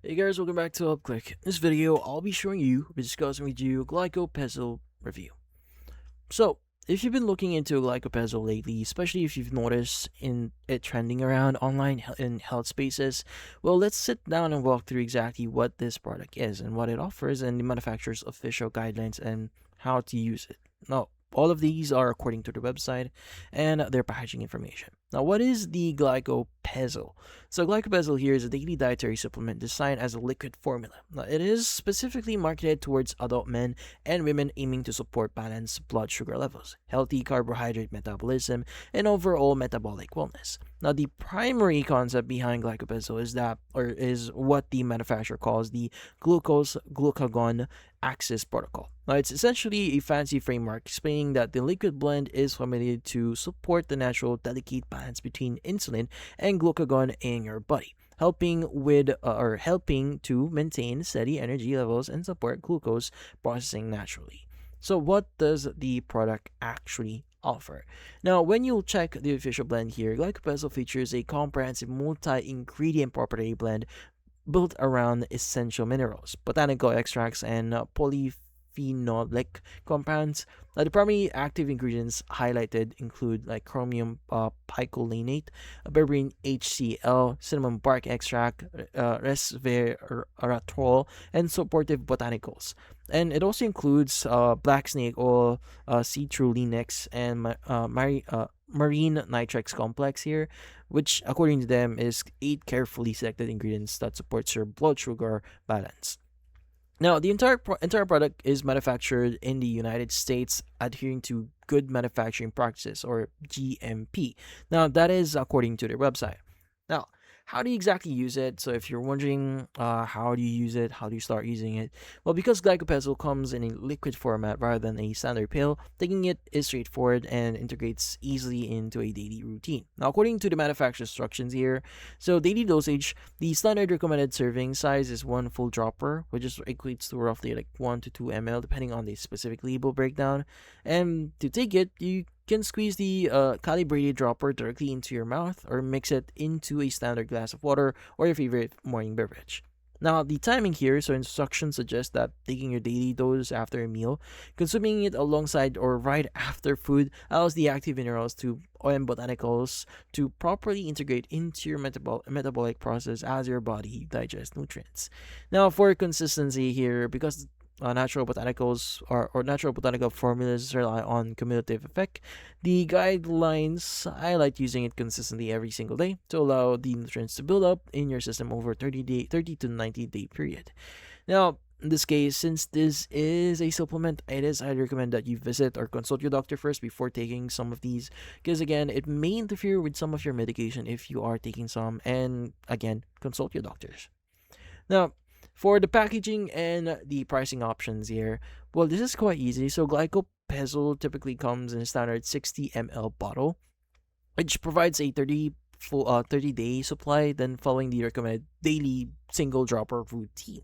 Hey guys, welcome back to UpClick. In this video, I'll be showing you, discussing with you, Glycopezil review. So, if you've been looking into Glycopezil lately, especially if you've noticed in it trending around online in health spaces, well, let's sit down and walk through exactly what this product is and what it offers and the manufacturer's official guidelines and how to use it. Now, all of these are according to the website and their packaging information. Now, what is the Glycopezil? So, Glycopezil here is a daily dietary supplement designed as a liquid formula. Now, it is specifically marketed towards adult men and women aiming to support balanced blood sugar levels, healthy carbohydrate metabolism, and overall metabolic wellness. Now, the primary concept behind Glycopezil is what the manufacturer calls the glucose-glucagon axis protocol. Now, it's essentially a fancy framework explaining that the liquid blend is formulated to support the natural, delicate balance between insulin and glucagon in your body, helping to maintain steady energy levels and support glucose processing naturally. So, what does the product actually offer? Now, when you check the official blend here, Glycopezil features a comprehensive multi-ingredient property blend built around essential minerals, botanical extracts, and polyphenolic compounds. The primary active ingredients highlighted include like chromium picolinate, berberine HCl, cinnamon bark extract, resveratrol, and supportive botanicals. And it also includes black snake oil, citrullinix, and marine nitrix complex here, which according to them is 8 carefully selected ingredients that supports your blood sugar balance. Now, the entire product is manufactured in the United States, adhering to good manufacturing practices or GMP. Now, that is according to their website. Now, how do you exactly use it? So, if you're wondering how do you use it, how do you start using it? Well, because Glycopezil comes in a liquid format rather than a standard pill, taking it is straightforward and integrates easily into a daily routine. Now, according to the manufacturer's instructions here, so daily dosage, the standard recommended serving size is one full dropper, which is equates to roughly like 1 to 2 ml, depending on the specific label breakdown. And to take it, you can squeeze the calibrated dropper directly into your mouth or mix it into a standard glass of water or your favorite morning beverage. Now, the timing here, so instructions suggest that taking your daily dose after a meal, consuming it alongside or right after food allows the active minerals and botanicals to properly integrate into your metabolic process as your body digests nutrients. Now, for consistency here, because natural botanicals or natural botanical formulas rely on cumulative effect, the guidelines highlight using it consistently every single day to allow the nutrients to build up in your system over 30 to 90-day period. Now, in this case, since this is a supplement, I'd recommend that you visit or consult your doctor first before taking some of these, because again, it may interfere with some of your medication if you are taking some, and again, consult your doctors. Now, for the packaging and the pricing options here, well, this is quite easy. So, Glycopezil typically comes in a standard 60 ml bottle, which provides a 30-day supply, then following the recommended daily single dropper routine.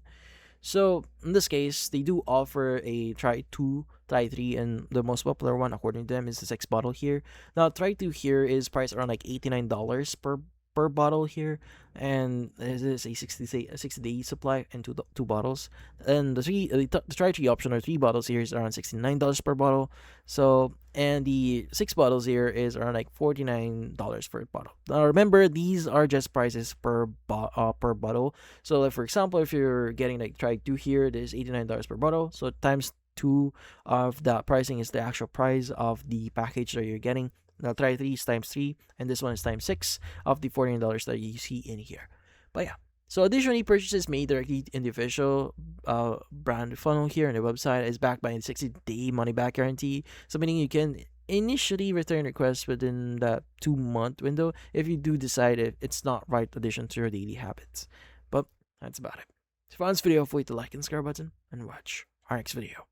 So, in this case, they do offer a try 2, try 3, and the most popular one, according to them, is the 6 bottle here. Now, try 2 here is priced around like $89 per bottle here, and this is a 60-day supply and two bottles. And the try 3 option or 3 bottles here is around $69 per bottle. So, and the 6 bottles here is around like $49 per bottle. Now remember, these are just prices per bottle. So like, for example, if you're getting like try 2 here, it is $89 per bottle, so times 2 of the pricing is the actual price of the package that you're getting. Now, try 3 is times 3, and this one is times 6 of the $49 that you see in here. But yeah, so additionally, purchases made directly in the official brand funnel here on the website is backed by a 60-day money-back guarantee, so meaning you can initially return requests within that 2-month window if you do decide it's not right addition to your daily habits. But that's about it. If you found this video, feel free to like and subscribe button and watch our next video.